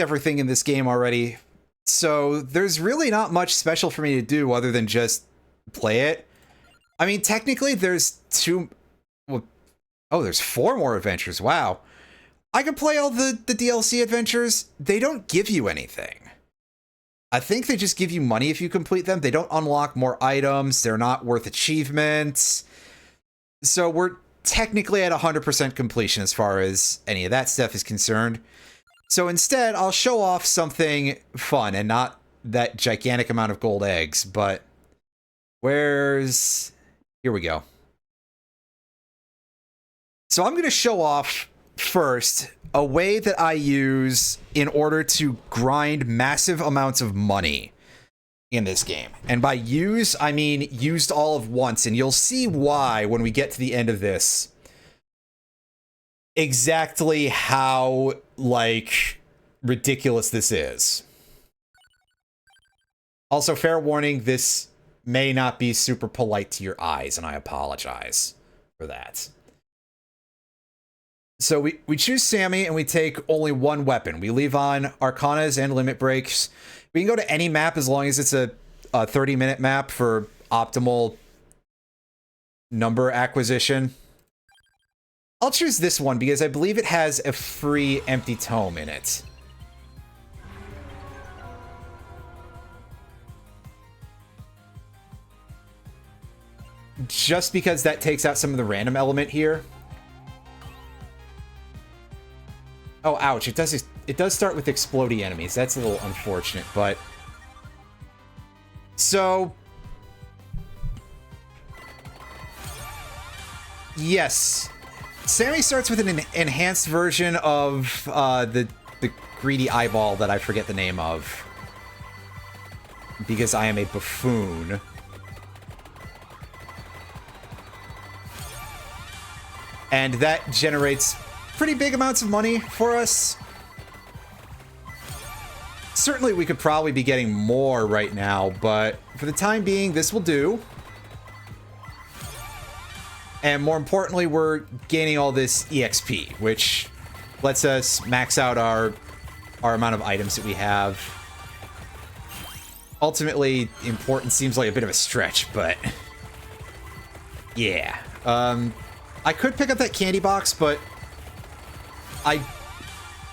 everything in this game already, so there's really not much special for me to do other than just play it. I mean, technically, there's there's 4 more adventures. Wow. I could play all the DLC adventures. They don't give you anything. I think they just give you money if you complete them. They don't unlock more items. They're not worth achievements. So we're technically at 100% completion as far as any of that stuff is concerned. So instead, I'll show off something fun and not that gigantic amount of gold eggs, but here we go. So I'm going to show off first a way that I use in order to grind massive amounts of money in this game. And by use, I mean used all of once, and you'll see why when we get to the end of this. Exactly how, ridiculous this is. Also, fair warning, this may not be super polite to your eyes, and I apologize for that. So we choose Sammy, and we take only one weapon. We leave on Arcanas and Limit Breaks. We can go to any map as long as it's a 30-minute map for optimal number acquisition. I'll choose this one because I believe it has a free empty tome in it. Just because that takes out some of the random element here. Oh, ouch. It does start with explodey enemies. That's a little unfortunate, but... So... Yes. Sammy starts with an enhanced version of the greedy eyeball that I forget the name of. Because I am a buffoon. And that generates pretty big amounts of money for us. Certainly we could probably be getting more right now, but for the time being, this will do. And more importantly, we're gaining all this EXP, which lets us max out our amount of items that we have. Ultimately, important seems like a bit of a stretch, but yeah. I could pick up that candy box, but I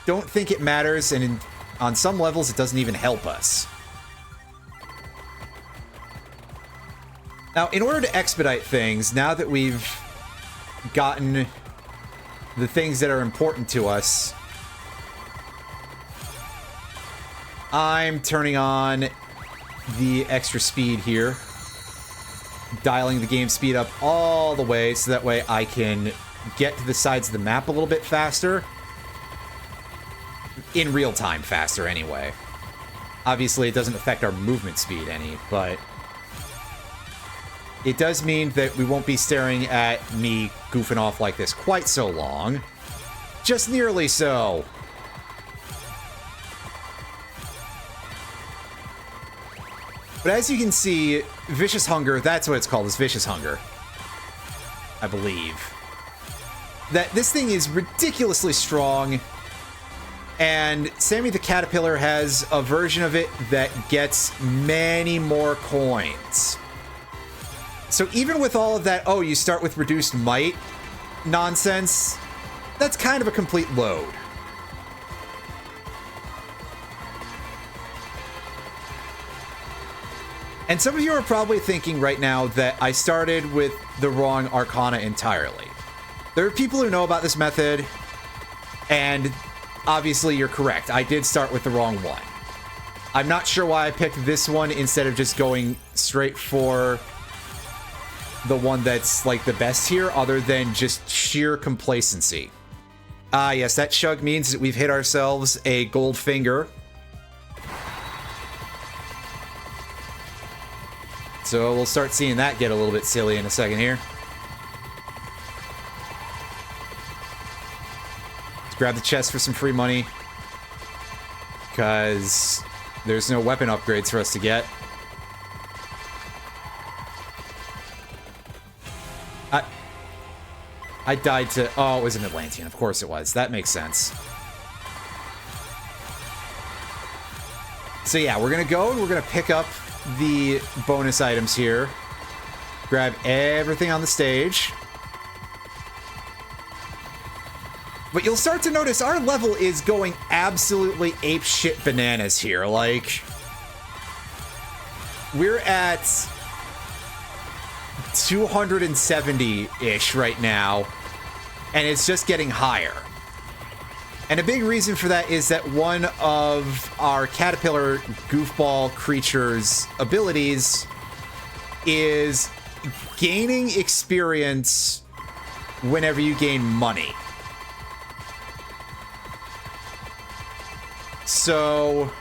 don't think it matters, and on some levels, it doesn't even help us. Now, in order to expedite things, now that we've gotten the things that are important to us, I'm turning on the extra speed here, dialing the game speed up all the way so that way I can get to the sides of the map a little bit faster. In real time faster, anyway. Obviously, it doesn't affect our movement speed any, but it does mean that we won't be staring at me goofing off like this quite so long. Just nearly so. But as you can see, Vicious Hunger, that's what it's called, is Vicious Hunger. I believe. That this thing is ridiculously strong, and Sammy the Caterpillar has a version of it that gets many more coins. So even with all of that, oh, you start with reduced might nonsense, that's kind of a complete load. And some of you are probably thinking right now that I started with the wrong Arcana entirely. There are people who know about this method, and obviously you're correct. I did start with the wrong one. I'm not sure why I picked this one instead of just going straight for the one that's like the best here, other than just sheer complacency. Ah, yes, that chug means that we've hit ourselves a gold finger. So we'll start seeing that get a little bit silly in a second here. Let's grab the chest for some free money, because there's no weapon upgrades for us to get. I died to... Oh, it was an Atlantean. Of course it was. That makes sense. So yeah, we're gonna go and we're gonna pick up the bonus items here. Grab everything on the stage. But you'll start to notice our level is going absolutely apeshit bananas here. Like, we're at 270-ish right now, and it's just getting higher. And a big reason for that is that one of our caterpillar goofball creature's abilities is gaining experience whenever you gain money. So,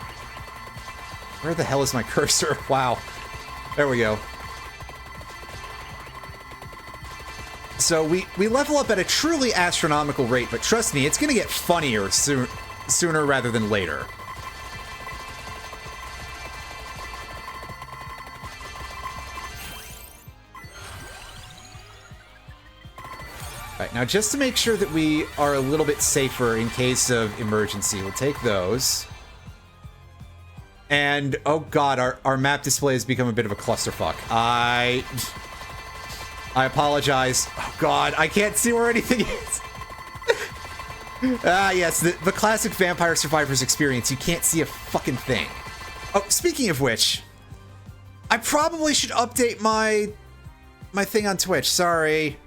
where the hell is my cursor? Wow. There we go. So we level up at a truly astronomical rate, but trust me, it's going to get funnier sooner rather than later. Alright, now just to make sure that we are a little bit safer in case of emergency, we'll take those. And, oh god, our map display has become a bit of a clusterfuck. I apologize. Oh god, I can't see where anything is. Ah, yes, the classic Vampire Survivors experience. You can't see a fucking thing. Oh, speaking of which, I probably should update my thing on Twitch. Sorry.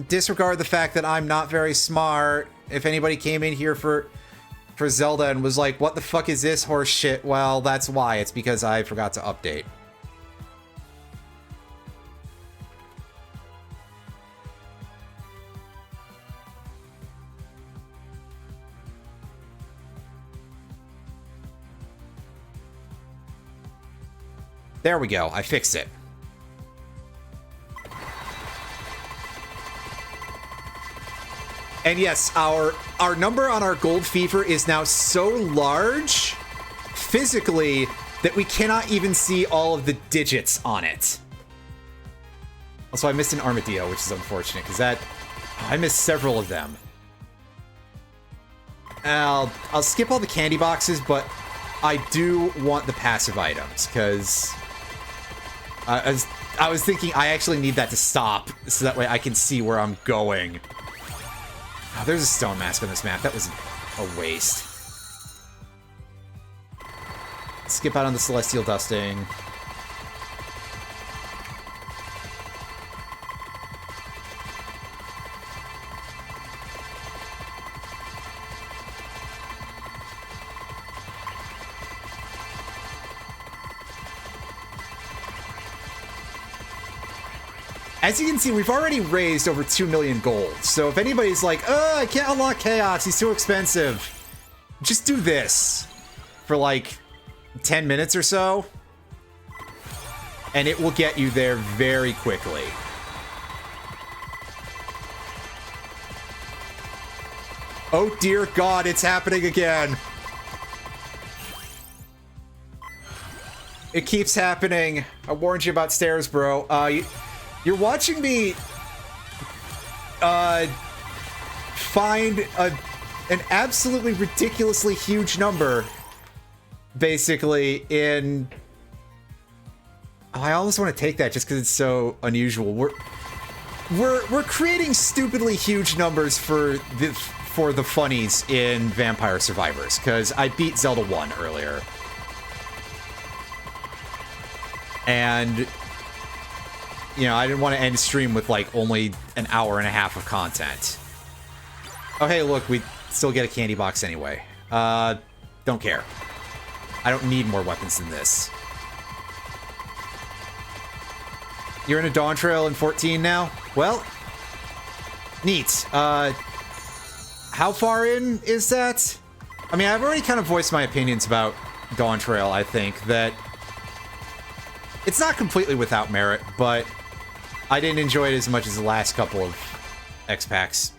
Disregard the fact that I'm not very smart. If anybody came in here for Zelda and was like, what the fuck is this horse shit? Well, that's why. It's because I forgot to update. There we go. I fixed it. And yes, our number on our gold fever is now so large physically that we cannot even see all of the digits on it. Also, I missed an armadillo, which is unfortunate because I missed several of them. I'll skip all the candy boxes, but I do want the passive items because I was thinking I actually need that to stop so that way I can see where I'm going. Oh, there's a stone mask on this map. That was a waste. Skip out on the celestial dusting. As you can see, we've already raised over 2 million gold. So if anybody's like, oh, I can't unlock Chaos, he's too expensive. Just do this for like 10 minutes or so. And it will get you there very quickly. Oh dear God, it's happening again. It keeps happening. I warned you about stairs, bro. You're watching me find an absolutely ridiculously huge number, basically, in... Oh, I almost want to take that just because it's so unusual. We're creating stupidly huge numbers for the funnies in Vampire Survivors, because I beat Zelda 1 earlier. And... you know, I didn't want to end stream with, like, only an hour and a half of content. Oh, hey, look, we still get a candy box anyway. Don't care. I don't need more weapons than this. You're in a Dawn Trail in 14 now? Well, neat. How far in is that? I mean, I've already kind of voiced my opinions about Dawn Trail, I think, that it's not completely without merit, but I didn't enjoy it as much as the last couple of X-Packs.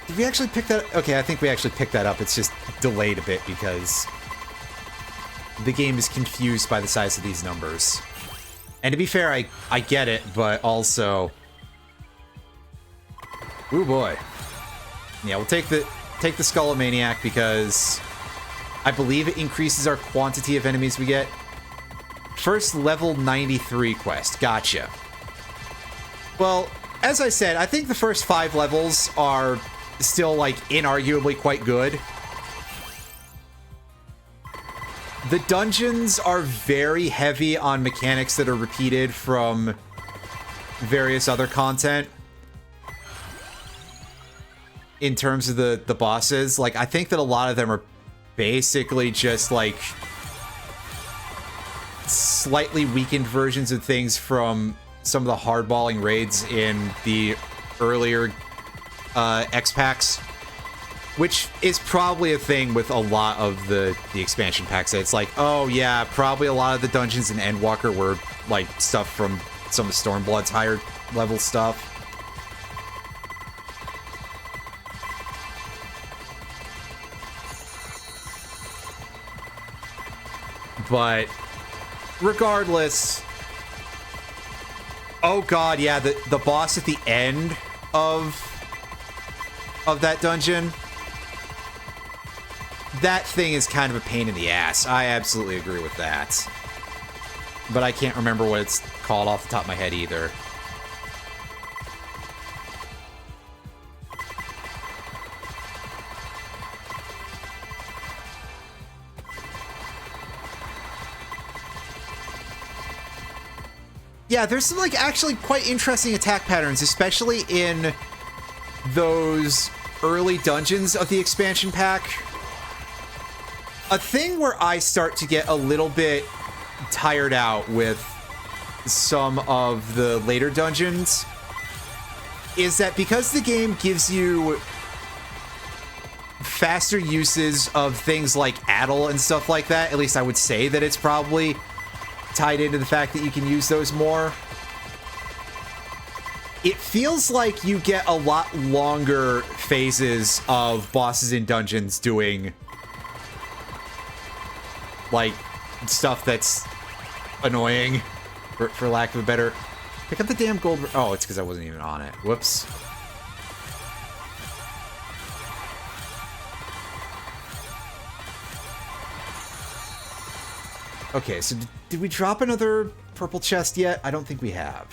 Did we actually pick that? Okay, I think we actually picked that up. It's just delayed a bit because the game is confused by the size of these numbers. And to be fair, I get it, but also... ooh boy. Yeah, we'll take the Skullomaniac because I believe it increases our quantity of enemies we get. First level 93 quest. Gotcha. Well, as I said, I think the first 5 levels are still, like, inarguably quite good. The dungeons are very heavy on mechanics that are repeated from various other content. In terms of the bosses, like, I think that a lot of them are basically just, like, slightly weakened versions of things from some of the hardballing raids in the earlier X packs, which is probably a thing with a lot of the expansion packs. It's like, oh yeah, probably a lot of the dungeons in Endwalker were like stuff from some of Stormblood's higher level stuff. But regardless, oh god, yeah, the boss at the end of that dungeon, that thing is kind of a pain in the ass. I absolutely agree with that. But I can't remember what it's called off the top of my head either. Yeah, there's some, like, actually quite interesting attack patterns, especially in those early dungeons of the expansion pack. A thing where I start to get a little bit tired out with some of the later dungeons is that because the game gives you faster uses of things like Addle and stuff like that, at least I would say that it's probably tied into the fact that you can use those more. It feels like you get a lot longer phases of bosses in dungeons doing, like, stuff that's annoying, for lack of a better... Pick up the damn gold... Oh, it's because I wasn't even on it. Whoops. Okay, so did we drop another purple chest yet? I don't think we have.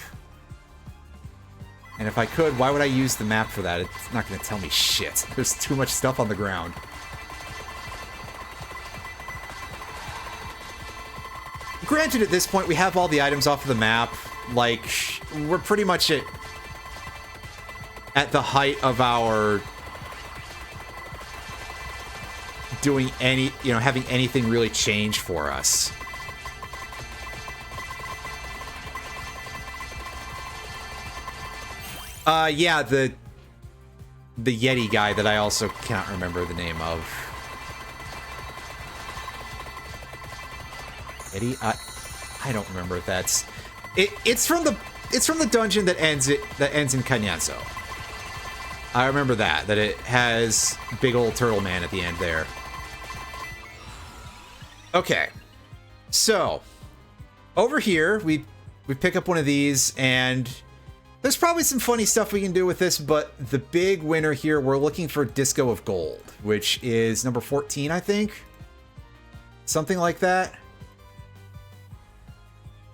And if I could, why would I use the map for that? It's not going to tell me shit. There's too much stuff on the ground. Granted, at this point, we have all the items off of the map. Like, we're pretty much at the height of our doing any, you know, having anything really change for us. Yeah, the Yeti guy that I also cannot remember the name of. Yeti? I don't remember if that's... It's from the dungeon that ends in Kanyanso. I remember that it has big old turtle man at the end there. Okay. So, over here, we pick up one of these, and there's probably some funny stuff we can do with this, but the big winner here, we're looking for Disco of Gold, which is number 14, I think? Something like that?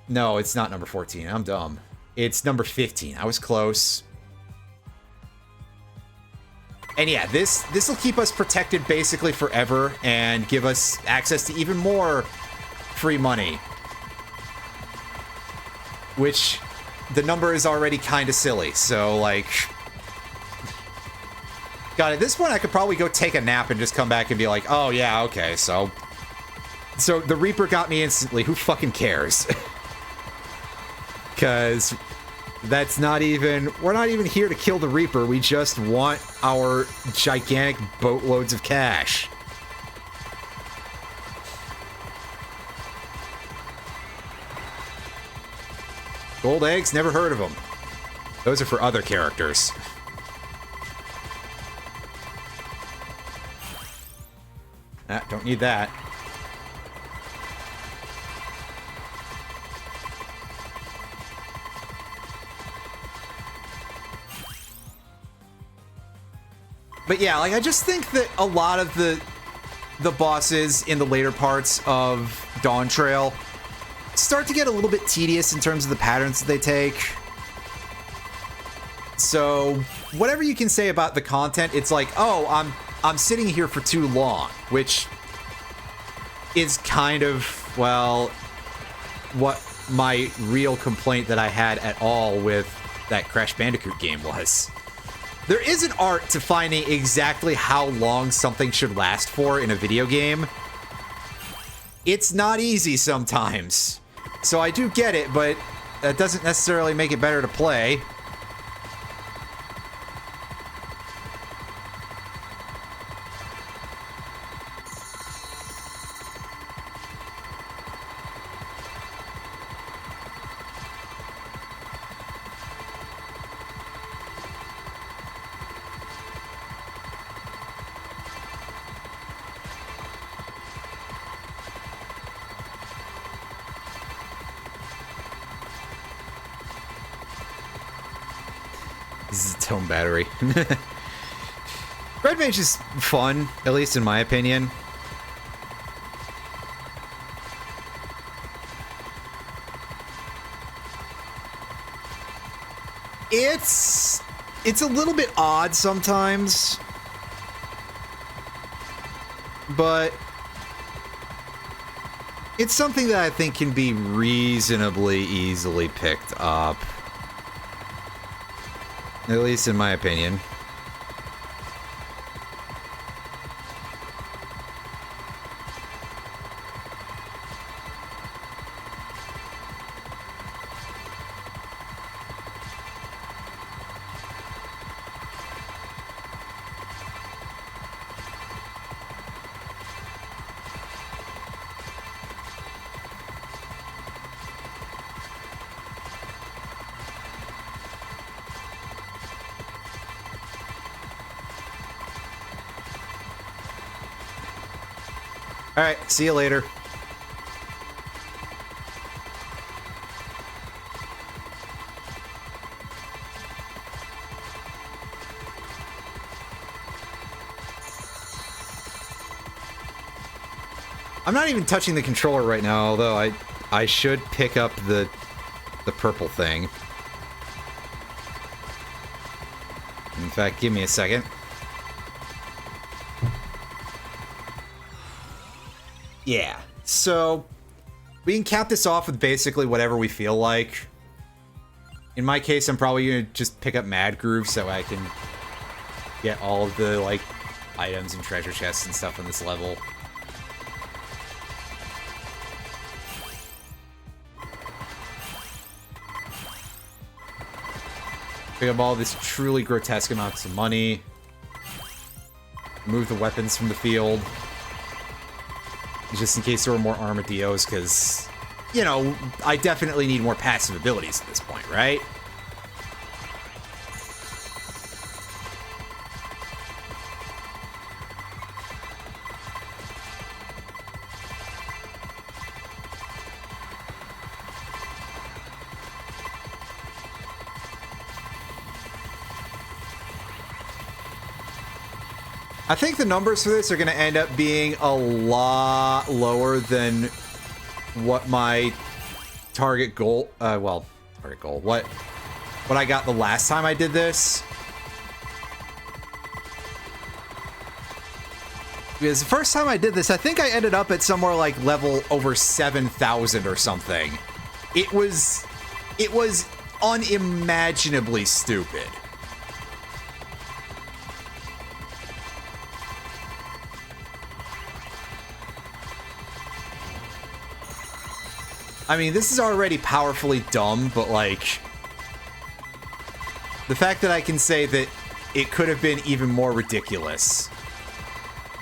No, it's not number 14. I'm dumb. It's number 15. I was close. And yeah, this will keep us protected basically forever and give us access to even more free money. Which, the number is already kind of silly, so like... God, at this point I could probably go take a nap and just come back and be like, oh yeah, okay, so the Reaper got me instantly, who fucking cares? Because that's not even... We're not even here to kill the Reaper. We just want our gigantic boatloads of cash. Gold eggs? Never heard of them. Those are for other characters. Ah, don't need that. But yeah, like, I just think that a lot of the the bosses in the later parts of Dawn Trail start to get a little bit tedious in terms of the patterns that they take. So whatever you can say about the content, it's like, oh, I'm sitting here for too long, which is kind of, well, what my real complaint that I had at all with that Crash Bandicoot game was. There is an art to finding exactly how long something should last for in a video game. It's not easy sometimes. So I do get it, but that doesn't necessarily make it better to play. This is a tone battery. Red Mage is fun, at least in my opinion. It's a little bit odd sometimes, but it's something that I think can be reasonably easily picked up. At least in my opinion. Alright, see you later. I'm not even touching the controller right now, although I should pick up the purple thing. In fact, give me a second. Yeah, so we can cap this off with basically whatever we feel like. In my case, I'm probably going to just pick up Mad Groove so I can get all of the, like, items and treasure chests and stuff on this level. Pick up all this truly grotesque amounts of money. Remove the weapons from the field. Just in case there were more armadillos, because, you know, I definitely need more passive abilities at this point, right? I think the numbers for this are going to end up being a lot lower than what my target goal, what I got the last time I did this. Because the first time I did this, I think I ended up at somewhere like level over 7,000 or something. It was unimaginably stupid. I mean, this is already powerfully dumb, but, like, the fact that I can say that it could have been even more ridiculous,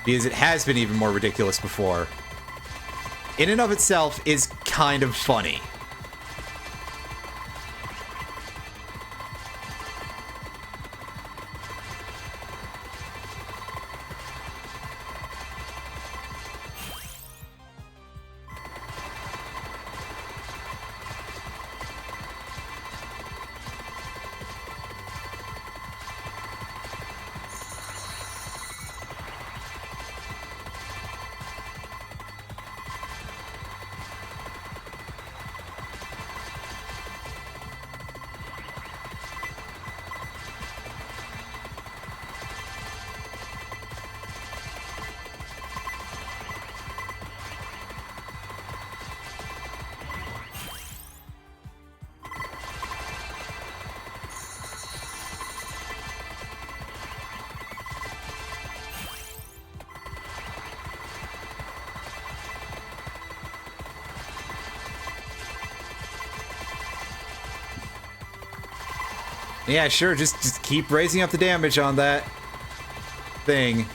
because it has been even more ridiculous before, in and of itself is kind of funny. Yeah, sure, just keep raising up the damage on that thing.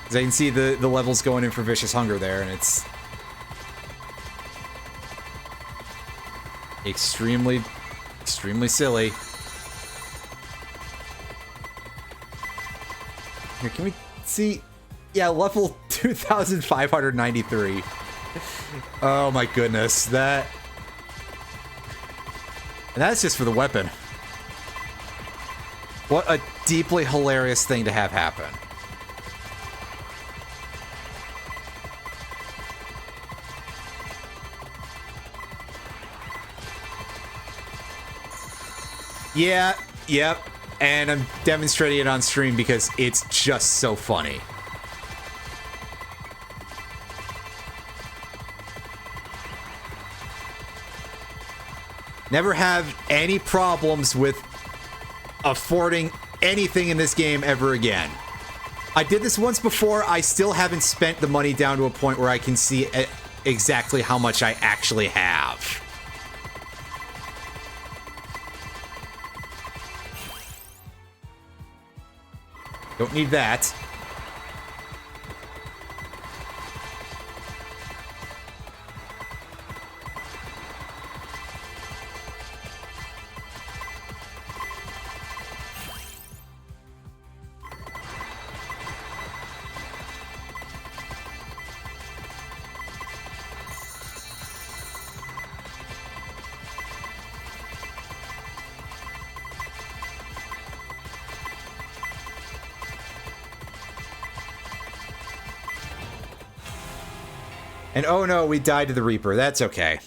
As I can see the levels going in for Vicious Hunger there, and it's extremely silly. Here, can we see? Yeah, level 2,593. Oh my goodness, that... And that's just for the weapon. What a deeply hilarious thing to have happen. Yeah, yep. And I'm demonstrating it on stream because it's just so funny. Never have any problems with affording anything in this game ever again. I did this once before. I still haven't spent the money down to a point where I can see exactly how much I actually have. Don't need that. And oh no, we died to the Reaper. That's okay.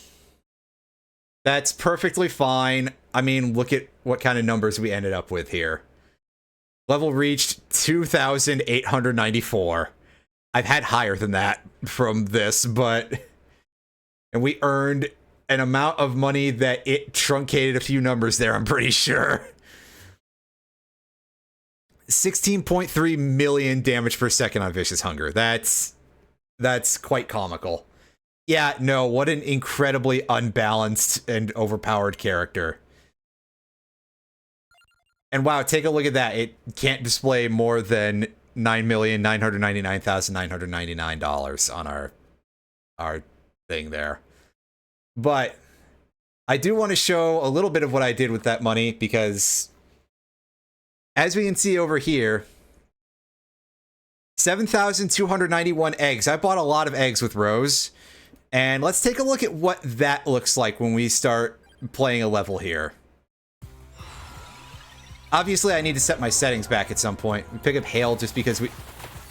That's perfectly fine. I mean, look at what kind of numbers we ended up with here. Level reached 2,894. I've had higher than that from this, but... And we earned an amount of money that it truncated a few numbers there, I'm pretty sure. 16.3 million damage per second on Vicious Hunger. That's quite comical. Yeah, no, what an incredibly unbalanced and overpowered character. And wow, take a look at that. It can't display more than $9,999,999 on our thing there. But I do want to show a little bit of what I did with that money, because as we can see over here, 7,291 eggs. I bought a lot of eggs with Rose. And let's take a look at what that looks like when we start playing a level here. Obviously, I need to set my settings back at some point. We pick up Hail just because we...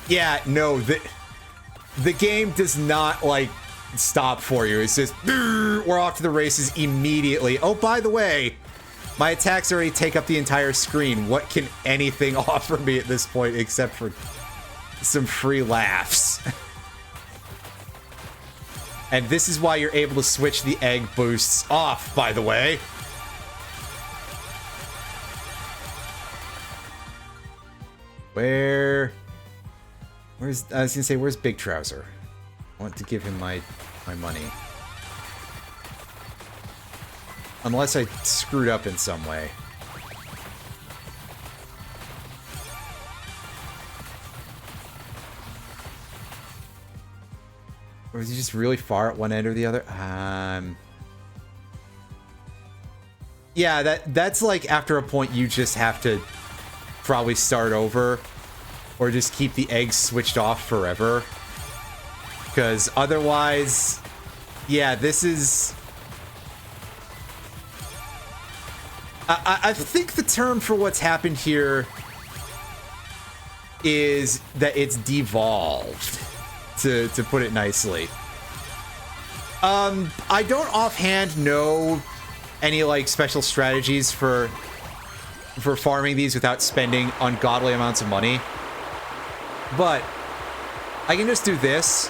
Yeah, no, the game does not, like, stop for you. It's just, we're off to the races immediately. Oh, by the way, my attacks already take up the entire screen. What can anything offer me at this point except for some free laughs? And this is why you're able to switch the egg boosts off, by the way. Where's, I was gonna say, where's Big Trouser? I want to give him my money. Unless I screwed up in some way. Or is he just really far at one end or the other? Yeah, that's like after a point you just have to probably start over. Or just keep the eggs switched off forever. Because otherwise, yeah, this is... I think the term for what's happened here is that it's devolved. To put it nicely. I don't offhand know any like special strategies for farming these without spending ungodly amounts of money. But I can just do this.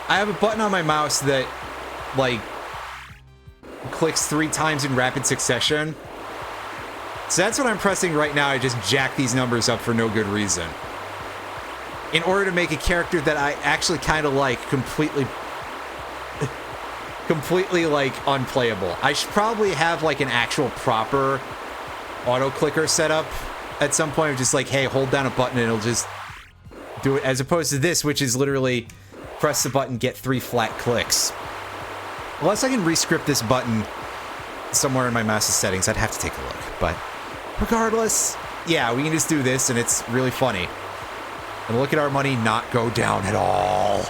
I have a button on my mouse that like clicks 3 times in rapid succession. So that's what I'm pressing right now. I just jack these numbers up for no good reason. In order to make a character that I actually kind of like completely completely, like, unplayable. I should probably have, like, an actual proper auto-clicker set up at some point. Just like, hey, hold down a button and it'll just do it, as opposed to this, which is literally press the button, get 3 flat clicks. Unless I can rescript this button somewhere in my mouse's settings, I'd have to take a look. But regardless, yeah, we can just do this, and it's really funny. And look at our money not go down at all.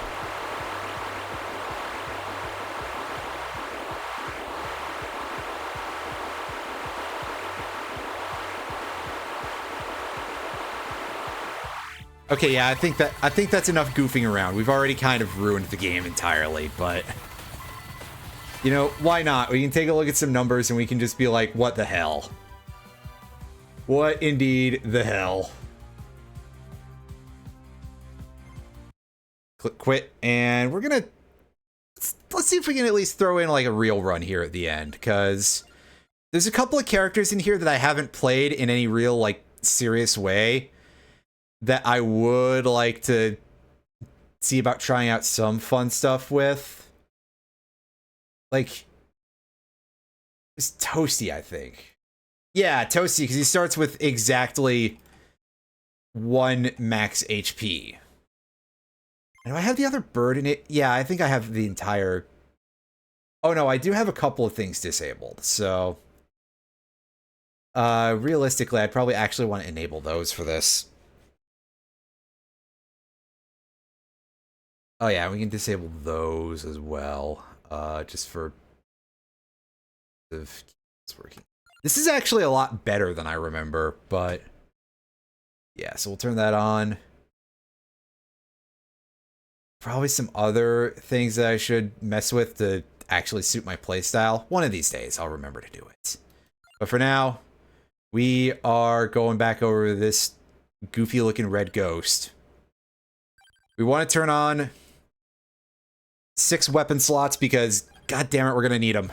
Okay, yeah, I think that's enough goofing around. We've already kind of ruined the game entirely, but you know, why not? We can take a look at some numbers and we can just be like, what the hell? What indeed the hell? Click quit, and we're gonna let's see if we can at least throw in like a real run here at the end, because there's a couple of characters in here that I haven't played in any real like serious way that I would like to see about trying out some fun stuff with. Like, it's Toasty, I think. Yeah, Toasty, because he starts with exactly 1 max HP. And do I have the other bird in it? Yeah, I think I have the entire... Oh no, I do have a couple of things disabled, so... realistically, I'd probably actually want to enable those for this. Oh yeah, we can disable those as well, just for if it's working. This is actually a lot better than I remember, but yeah, so we'll turn that on. Probably some other things that I should mess with to actually suit my playstyle. One of these days, I'll remember to do it. But for now, we are going back over this goofy-looking red ghost. We want to turn on 6 weapon slots because, god damn it, we're gonna need them.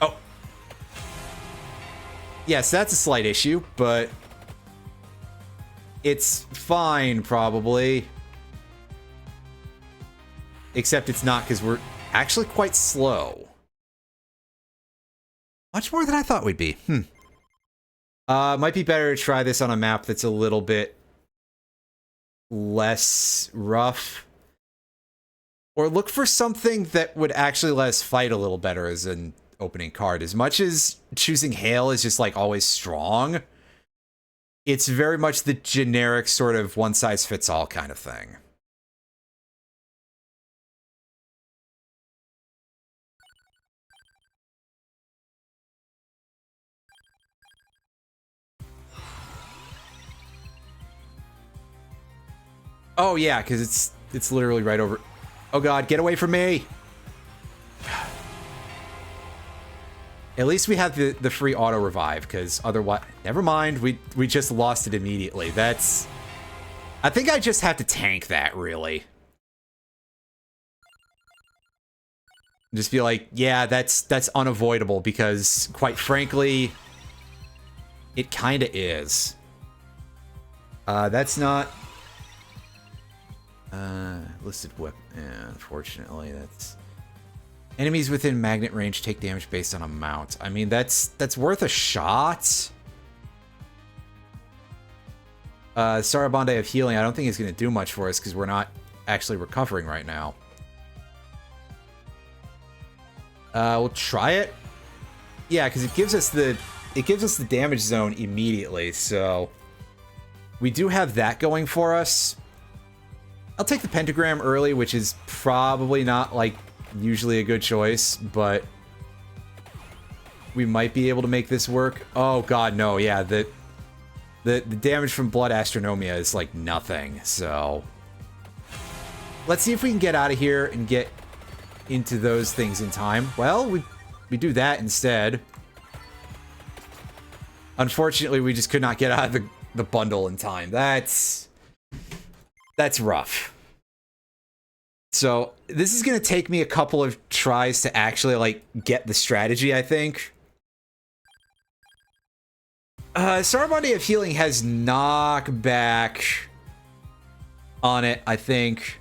Oh. Yes, that's a slight issue, but it's fine, probably. Except it's not, because we're actually quite slow. Much more than I thought we'd be. Might be better to try this on a map that's a little bit less rough. Or look for something that would actually let us fight a little better as an opening card. As much as choosing Hail is just like always strong, it's very much the generic sort of one-size-fits-all kind of thing. Oh yeah, because it's literally right over. Oh god, get away from me! At least we have the free auto revive, because otherwise, never mind. We just lost it immediately. That's. I think I just have to tank that, really. Just be like, yeah, that's unavoidable, because quite frankly, it kind of is. That's not. Listed weapon. Yeah, unfortunately, that's... Enemies within magnet range take damage based on amount. I mean, that's worth a shot. Sarabande of healing, I don't think it's going to do much for us because we're not actually recovering right now. We'll try it. Yeah, because it gives us the damage zone immediately, so we do have that going for us. I'll take the pentagram early, which is probably not, like, usually a good choice, but we might be able to make this work. Oh god, no, yeah, the damage from Blood Astronomia is, like, nothing, so... Let's see if we can get out of here and get into those things in time. Well, we do that instead. Unfortunately, we just could not get out of the bundle in time. That's rough. So this is going to take me a couple of tries to actually, like, get the strategy, I think. Sarabande of Healing has knockback on it. I think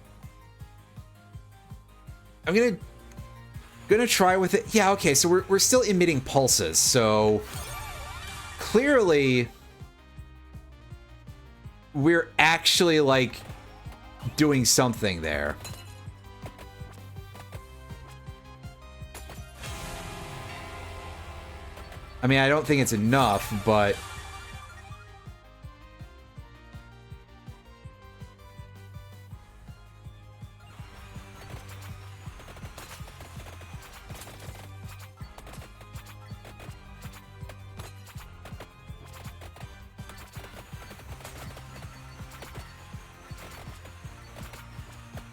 I'm gonna try with it. Yeah, okay, so we're still emitting pulses, so clearly we're actually like doing something there. I mean, I don't think it's enough, but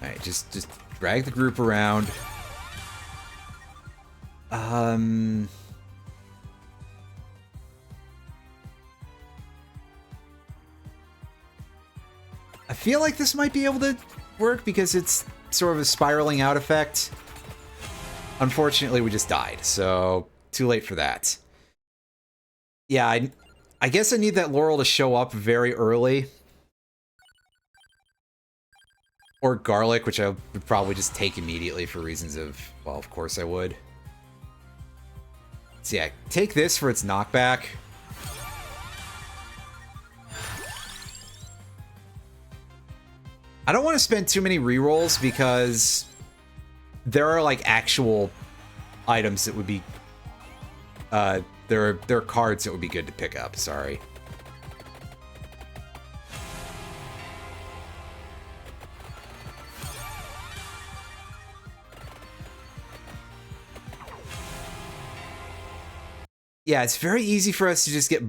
alright, just drag the group around. I feel like this might be able to work because it's sort of a spiraling out effect. Unfortunately, we just died, so too late for that. Yeah, I guess I need that Laurel to show up very early. Or Garlic, which I would probably just take immediately for reasons of, well, of course I would. So yeah, take this for its knockback. I don't want to spend too many rerolls because there are like actual items that would be there are cards that would be good to pick up, sorry. Yeah, it's very easy for us to just get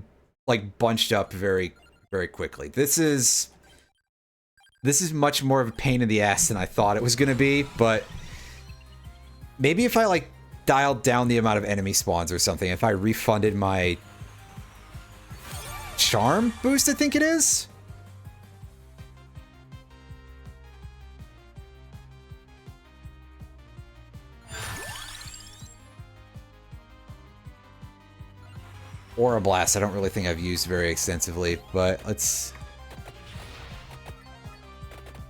like bunched up very, very quickly. This is much more of a pain in the ass than I thought it was gonna be, but maybe if I like dialed down the amount of enemy spawns or something, if I refunded my charm boost, I think it is. Aura Blast, I don't really think I've used very extensively, but let's...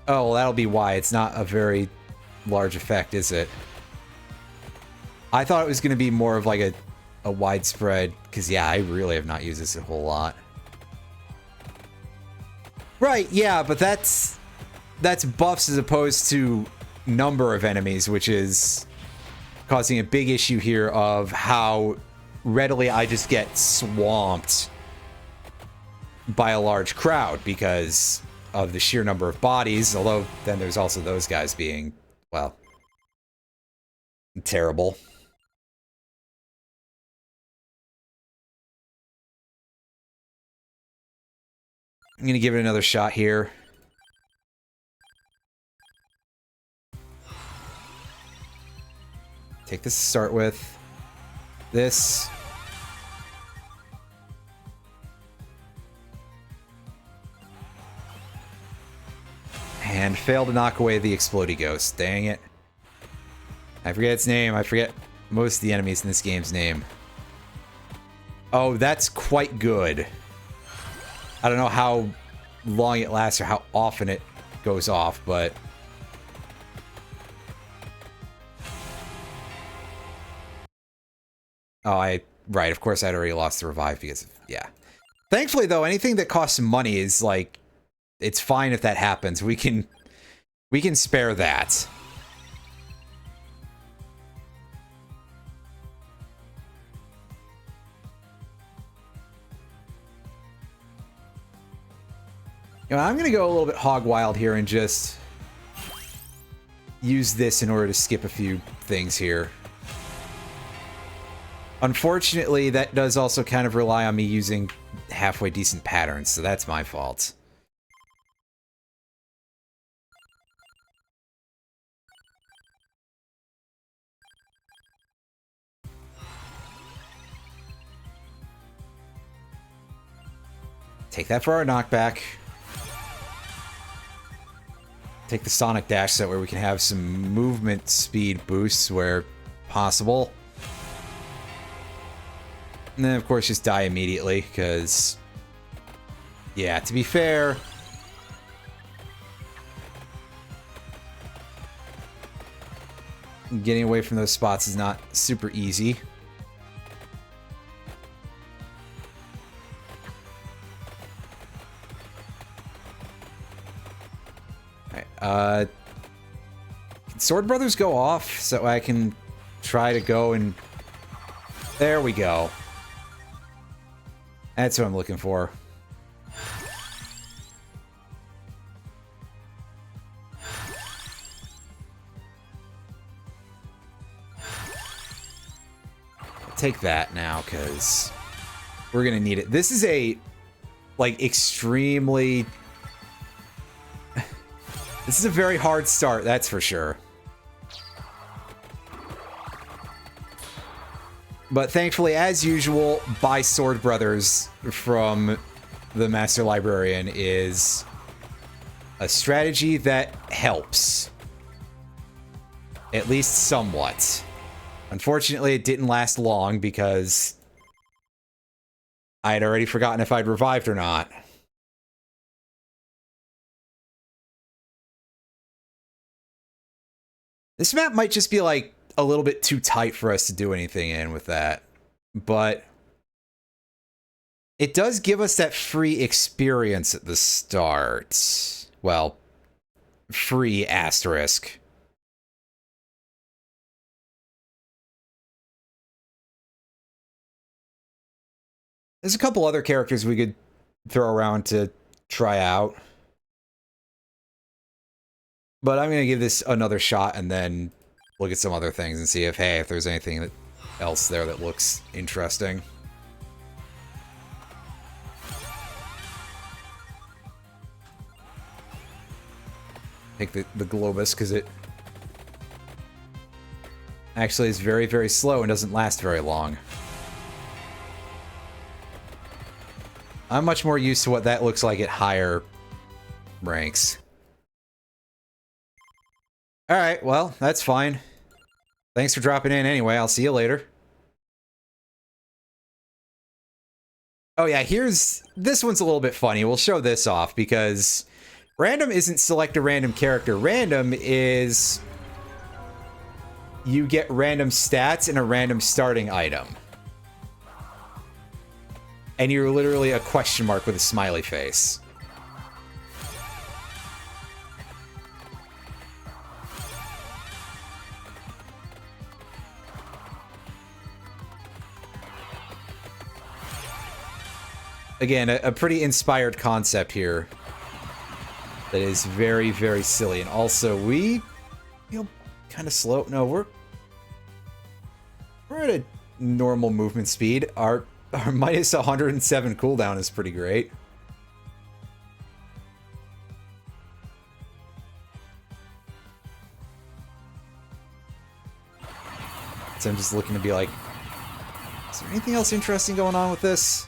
Oh, well, that'll be why. It's not a very large effect, is it? I thought it was going to be more of like a widespread, because yeah, I really have not used this a whole lot. Right, yeah, but that's buffs as opposed to number of enemies, which is causing a big issue here of how readily I just get swamped by a large crowd because of the sheer number of bodies, although then there's also those guys being, well, terrible. I'm gonna give it another shot here. Take this to start with. This. And fail to knock away the Explodey Ghost. Dang it. I forget its name. I forget most of the enemies in this game's name. Oh, that's quite good. I don't know how long it lasts or how often it goes off, but... Oh, right, of course I'd already lost the revive because of, yeah. Thankfully, though, anything that costs money is, like, it's fine if that happens. We can spare that. You know, I'm going to go a little bit hog wild here and just use this in order to skip a few things here. Unfortunately, that does also kind of rely on me using halfway decent patterns, so that's my fault. Take that for our knockback. Take the Sonic Dash so that way we can have some movement speed boosts where possible. And then, of course, just die immediately, because... Yeah, to be fair... Getting away from those spots is not super easy. Alright, can Sword Brothers go off so I can try to go and... There we go. That's what I'm looking for. Take that now, because we're gonna need it. This is a, like, extremely... This is a very hard start, that's for sure. But thankfully, as usual, buy Sword Brothers from the Master Librarian is a strategy that helps. At least somewhat. Unfortunately, it didn't last long because I had already forgotten if I'd revived or not. This map might just be, like, a little bit too tight for us to do anything in with that. But it does give us that free experience at the start. Well, free asterisk. There's a couple other characters we could throw around to try out. But I'm going to give this another shot and then look at some other things and see if, hey, if there's anything else there that looks interesting. Take the Globus, because it actually is very, very slow and doesn't last very long. I'm much more used to what that looks like at higher ranks. Alright, well, that's fine. Thanks for dropping in anyway, I'll see you later. Oh yeah, this one's a little bit funny. We'll show this off because random isn't select a random character. Random is you get random stats and a random starting item. And you're literally a question mark with a smiley face. Again, a pretty inspired concept here that is very, very silly. And also, we feel kind of slow. No, we're at a normal movement speed. Our minus 107 cooldown is pretty great. So I'm just looking to be like, is there anything else interesting going on with this?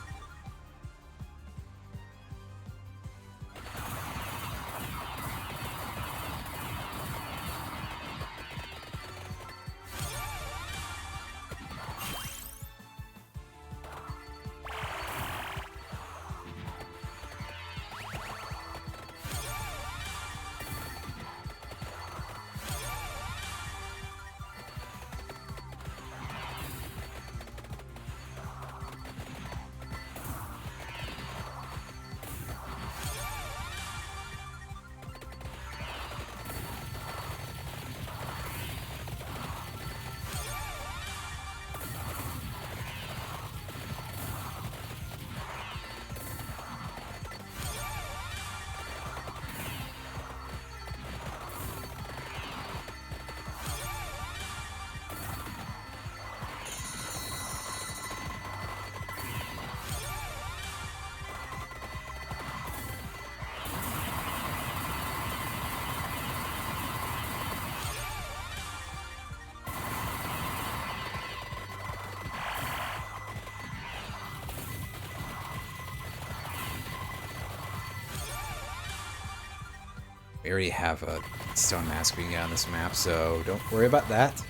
We already have a stone mask we can get on this map, so don't worry about that.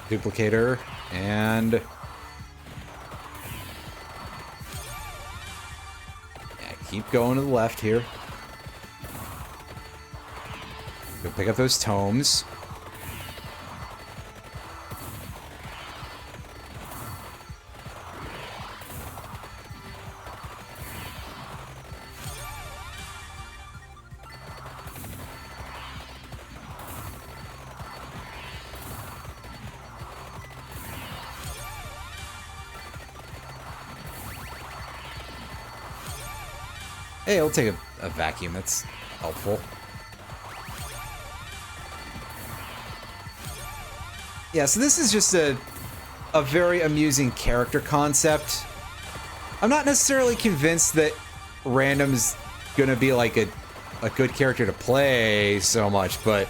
Duplicator, and keep going to the left here. Go pick up those tomes. Hey, I'll take a vacuum. That's helpful. Yeah, so this is just a very amusing character concept. I'm not necessarily convinced that Random's gonna be like a good character to play so much, but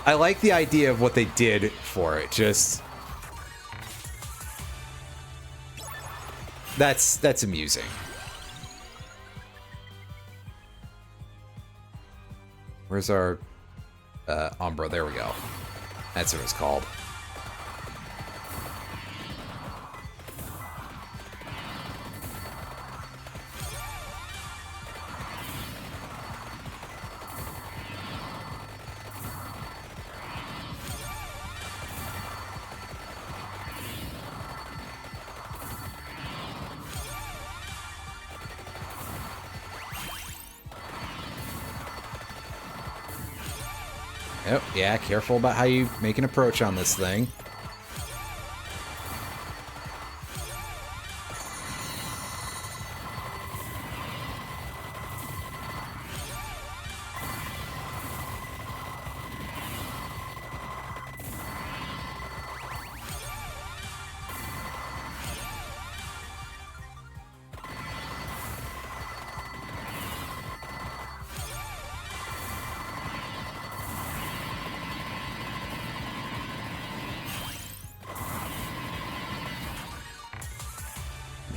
I like the idea of what they did for it. Just that's amusing. Where's our Umbra? There we go. That's what it's called. Oh, yeah, careful about how you make an approach on this thing.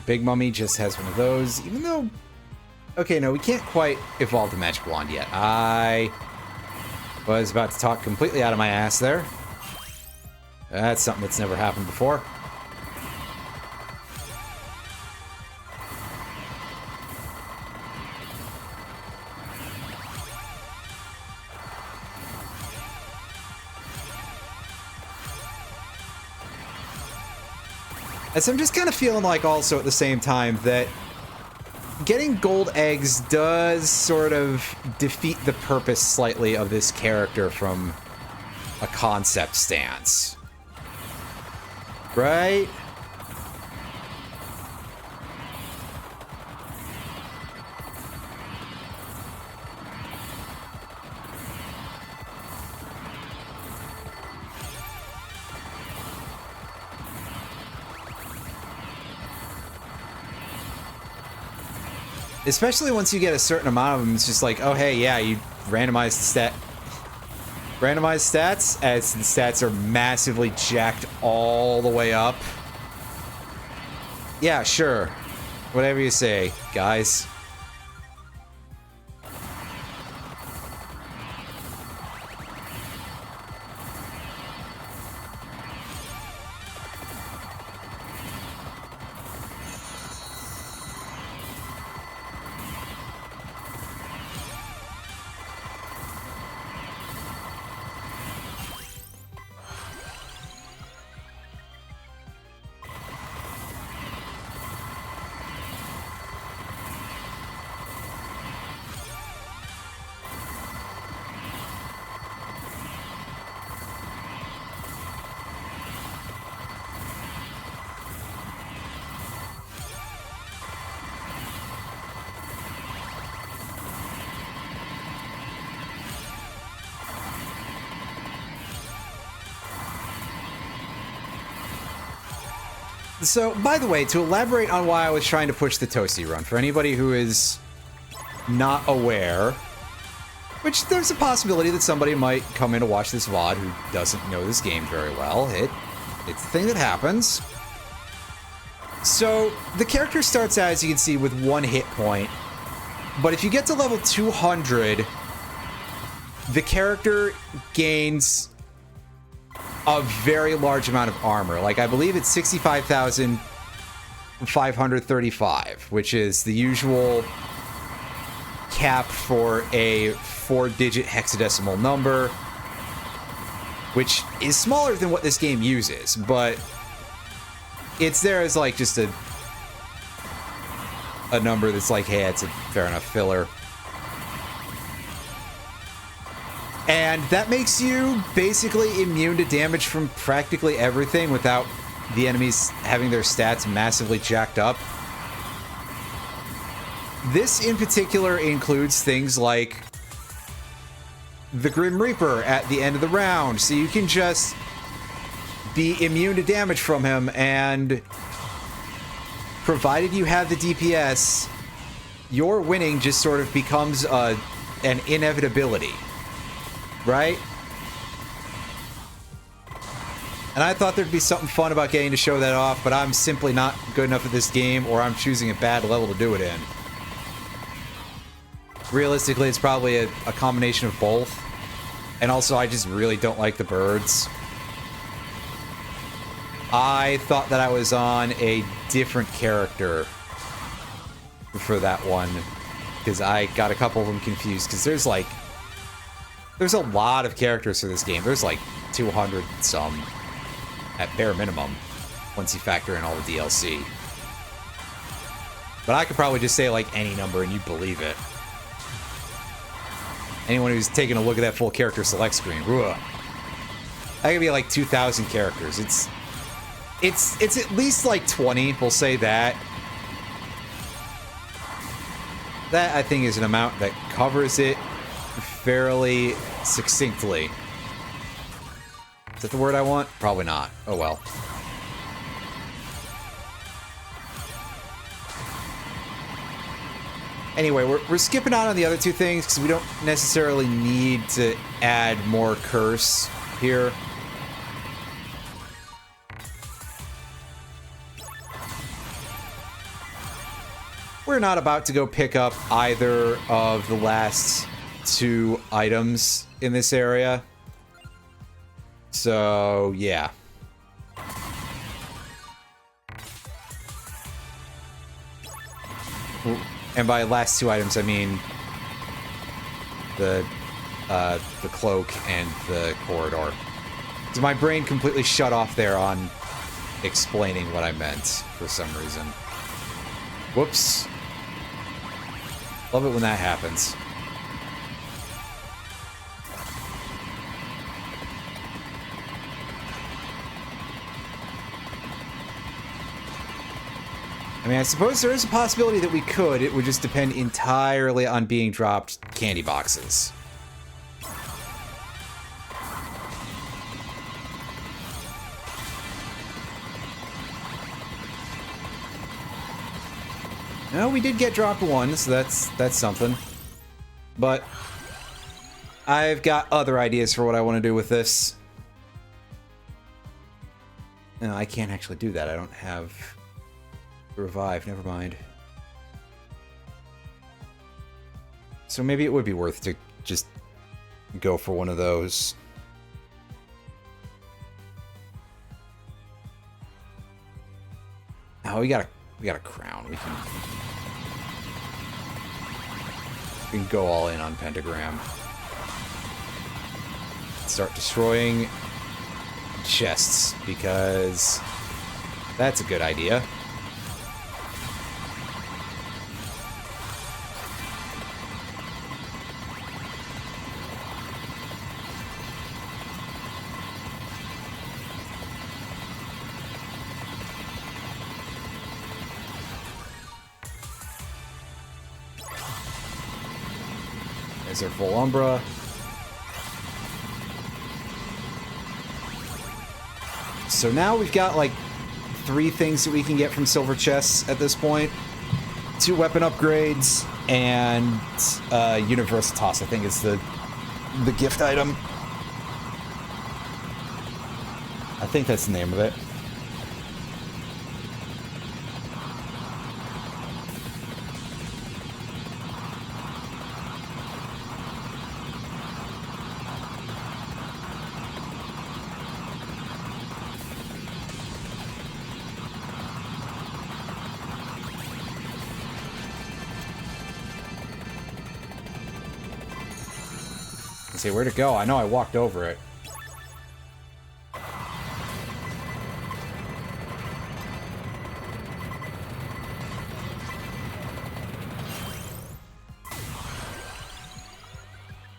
Big Mummy just has one of those, even though... Okay, no, we can't quite evolve the Magic Wand yet. I was about to talk completely out of my ass there. That's something that's never happened before. And so I'm just kind of feeling like also at the same time that getting gold eggs does sort of defeat the purpose slightly of this character from a concept stance. Right? Especially once you get a certain amount of them, it's just like, oh hey, yeah, you randomized stats, as the stats are massively jacked all the way up. Yeah, sure. Whatever you say, guys. So, by the way, to elaborate on why I was trying to push the Toasty run, for anybody who is not aware, which there's a possibility that somebody might come in to watch this VOD who doesn't know this game very well. It's the thing that happens. So, the character starts out, as you can see, with 1 hit point, but if you get to level 200, the character gains a very large amount of armor. Like, I believe it's 65,535, which is the usual cap for a 4-digit hexadecimal number, which is smaller than what this game uses, but it's there as like just a number that's like, hey, it's a fair enough filler. And that makes you basically immune to damage from practically everything without the enemies having their stats massively jacked up. This in particular includes things like the Grim Reaper at the end of the round, so you can just be immune to damage from him, and provided you have the DPS, your winning just sort of becomes an inevitability, right? And I thought there'd be something fun about getting to show that off, but I'm simply not good enough at this game, or I'm choosing a bad level to do it in. Realistically, it's probably a combination of both. And also, I just really don't like the birds. I thought that I was on a different character for that one, because I got a couple of them confused, because there's a lot of characters for this game. There's like 200 some at bare minimum once you factor in all the DLC. But I could probably just say like any number and you'd believe it. Anyone who's taking a look at that full character select screen, ugh. That could be like 2,000 characters. It's at least like 20, we'll say that. That, I think, is an amount that covers it fairly succinctly. Is that the word I want? Probably not. Oh well. Anyway, we're skipping out on the other two things because we don't necessarily need to add more curse here. We're not about to go pick up either of the last two items in this area. So, yeah. And by last two items, I mean the cloak and the corridor. So my brain completely shut off there on explaining what I meant for some reason. Whoops. Love it when that happens. I mean, I suppose there is a possibility that we could. It would just depend entirely on being dropped candy boxes. No, we did get dropped one, so that's something. But I've got other ideas for what I want to do with this. No, I can't actually do that. I don't have revive, never mind. So maybe it would be worth to just go for one of those. Oh, we got a crown. We can go all in on Pentagram. Start destroying chests, because that's a good idea. There's our full Umbra. So now we've got like 3 things that we can get from silver chests at this point. 2 weapon upgrades and Universalis, I think is the gift item. I think that's the name of it. Say, where'd it go? I know I walked over it.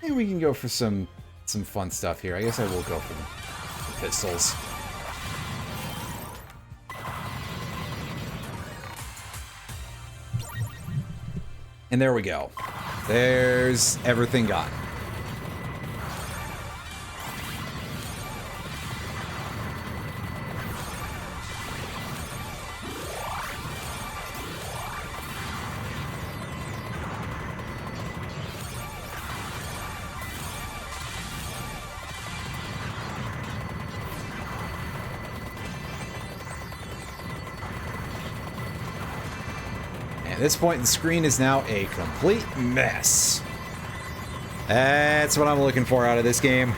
Maybe we can go for some fun stuff here. I guess I will go for the pistols. And there we go. There's everything gone. At this point, the screen is now a complete mess. That's what I'm looking for out of this game.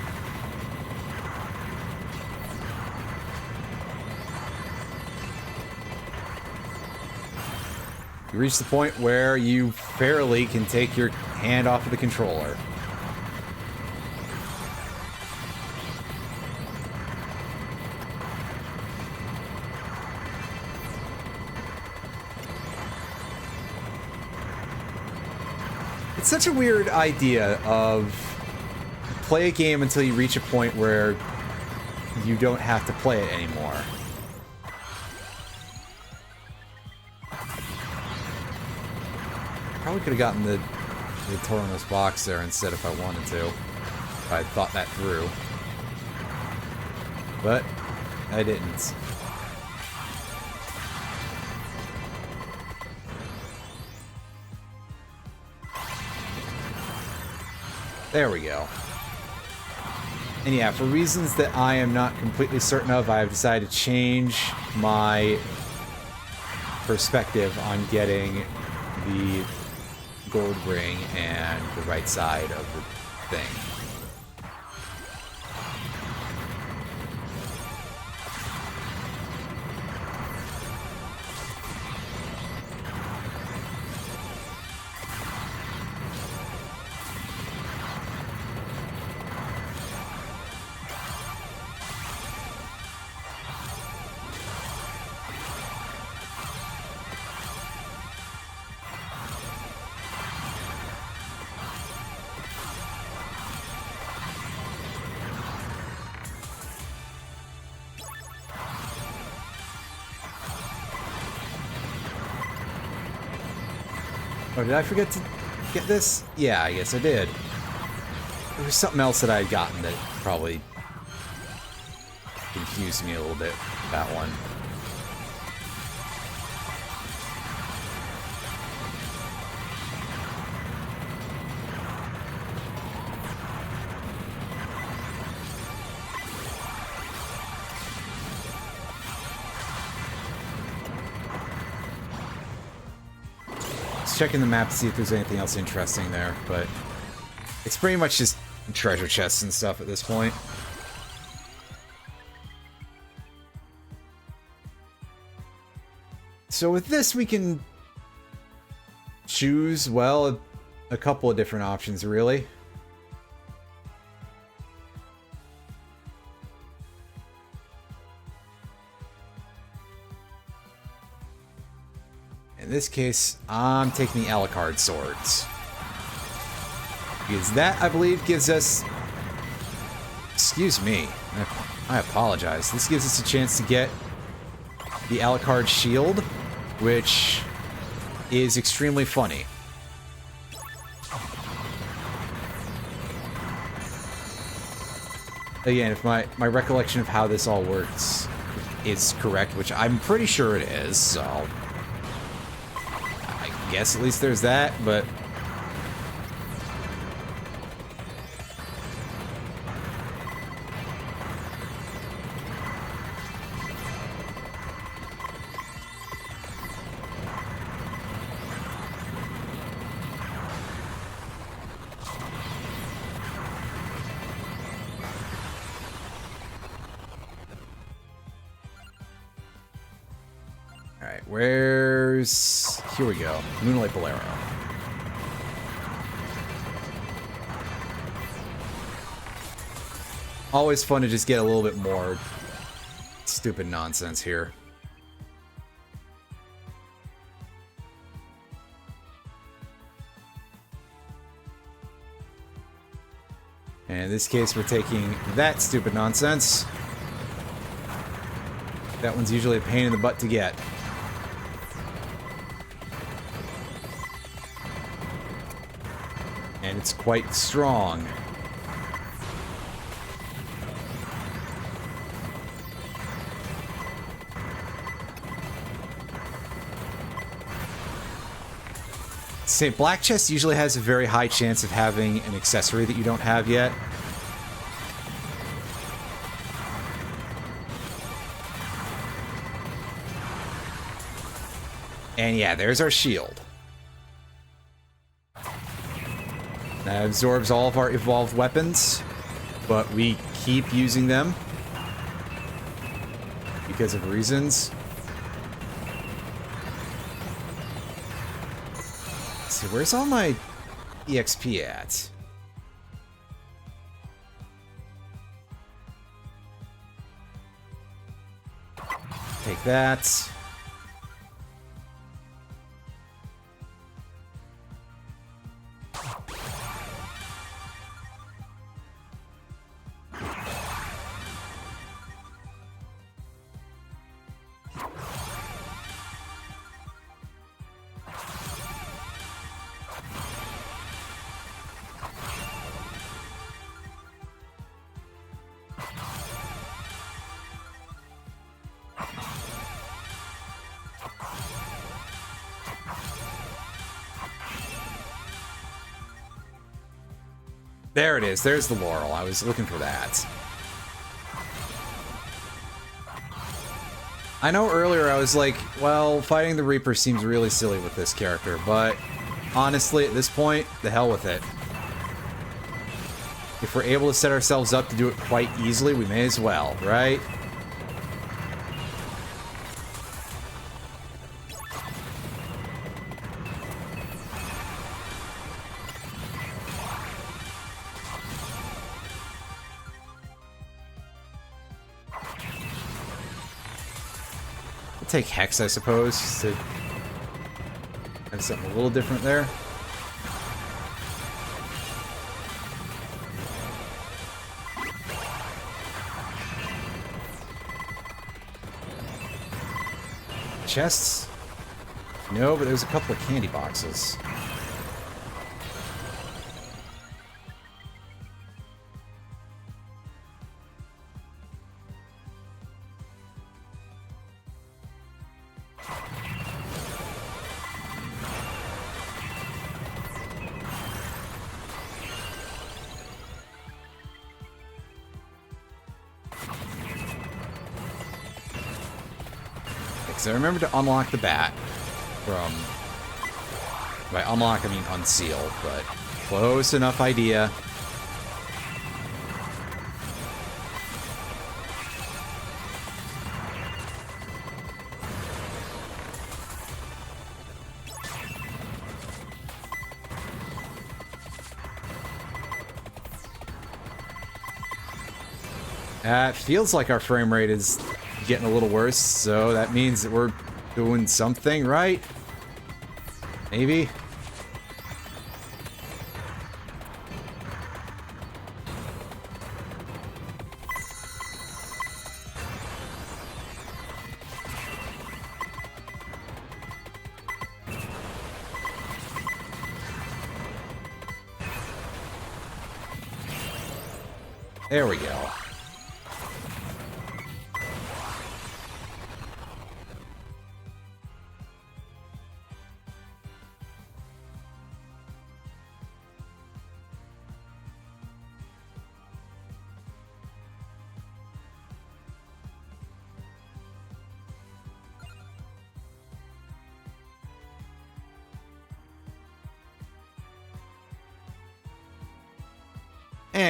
You reach the point where you fairly can take your hand off of the controller. It's such a weird idea of play a game until you reach a point where you don't have to play it anymore. Probably could have gotten the Tornos box there instead if I wanted to. If I had thought that through. But I didn't. There we go. And yeah, for reasons that I am not completely certain of, I have decided to change my perspective on getting the gold ring and the right side of the thing. Oh, did I forget to get this? Yeah, I guess I did. There was something else that I had gotten that probably confused me a little bit, that one. Checking the map to see if there's anything else interesting there, but it's pretty much just treasure chests and stuff at this point. So with this, we can choose, well, a couple of different options, really. In this case, I'm taking the Alucard swords. Because that, I believe, gives us... Excuse me. I apologize. This gives us a chance to get the Alucard shield, which is extremely funny. Again, if my recollection of how this all works is correct, which I'm pretty sure it is, so... I guess at least there's that, but... Alright, where's... Here we go. Moonlight Bolero. Always fun to just get a little bit more stupid nonsense here. And in this case, we're taking that stupid nonsense. That one's usually a pain in the butt to get. And it's quite strong. Say, Black Chest usually has a very high chance of having an accessory that you don't have yet. And yeah, there's our shield. That absorbs all of our evolved weapons, but we keep using them because of reasons. Let's see, where's all my EXP at? Take that. There it is. There's the Laurel. I was looking for that. I know earlier I was like, well, fighting the Reaper seems really silly with this character, but honestly, at this point, the hell with it. If we're able to set ourselves up to do it quite easily, we may as well, right? Take Hex, I suppose, just to have something a little different there. Chests? No, but there's a couple of candy boxes. I remember to unlock the bat from... By unlock, I mean unseal, but close enough idea. It feels like our frame rate is getting a little worse, so that means that we're doing something right. Maybe. There we go.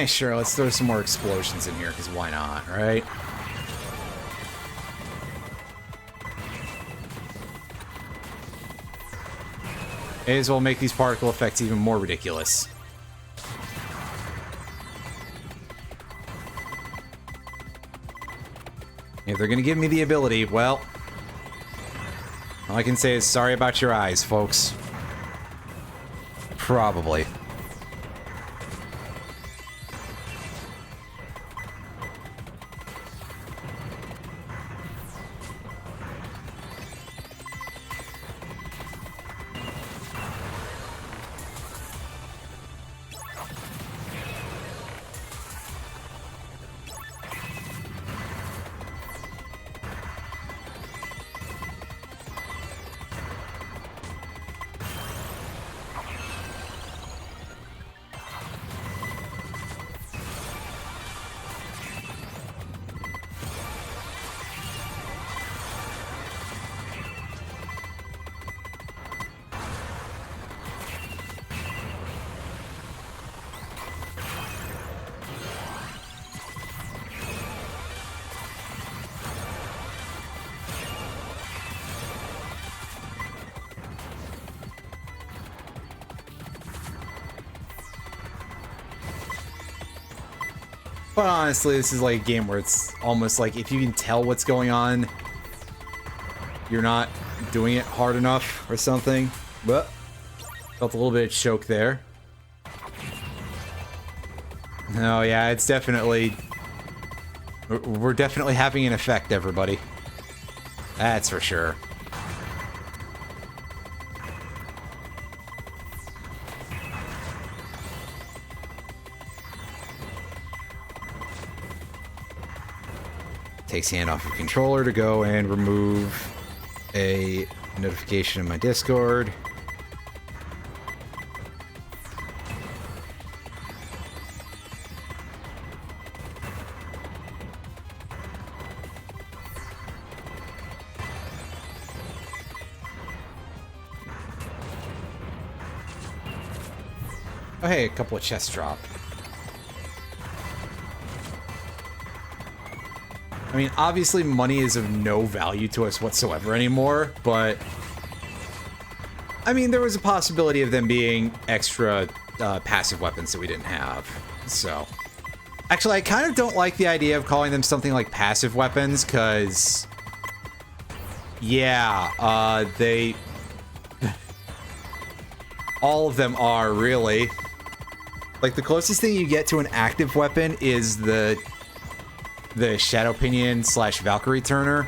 Sure, let's throw some more explosions in here, because why not, right? May as well make these particle effects even more ridiculous. If they're gonna give me the ability, well, all I can say is sorry about your eyes, folks. Probably. But honestly, this is like a game where it's almost like if you can tell what's going on, you're not doing it hard enough or something. But felt a little bit of choke there. Oh yeah, it's definitely... We're definitely having an effect, everybody. That's for sure. Takes hand off your controller to go and remove a notification in my Discord. Oh hey, a couple of chests drop. I mean, obviously money is of no value to us whatsoever anymore, but... I mean, there was a possibility of them being extra passive weapons that we didn't have, so... Actually, I kind of don't like the idea of calling them something like passive weapons, because... Yeah, they... All of them are, really. Like, the closest thing you get to an active weapon is the Shadow Pinion / Valkyrie Turner.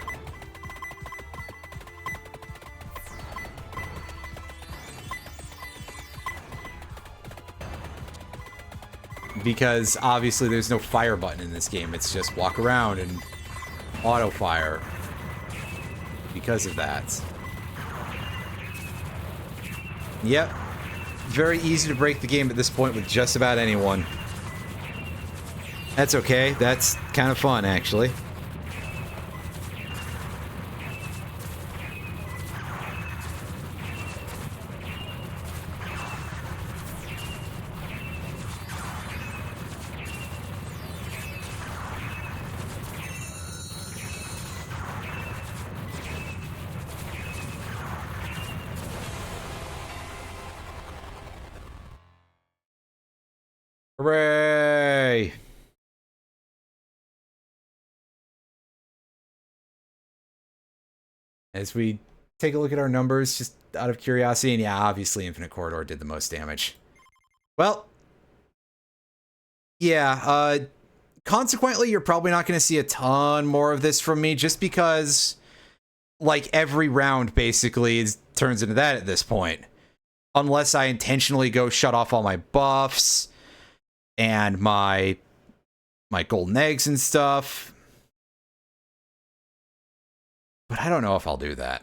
Because obviously there's no fire button in this game. It's just walk around and auto fire. Because of that. Yep. Very easy to break the game at this point with just about anyone. That's okay. That's kind of fun, actually. Hooray! As we take a look at our numbers, just out of curiosity, and yeah, obviously Infinite Corridor did the most damage. Well, yeah, consequently, you're probably not going to see a ton more of this from me, just because, like, every round basically turns into that at this point. Unless I intentionally go shut off all my buffs and my golden eggs and stuff. But I don't know if I'll do that.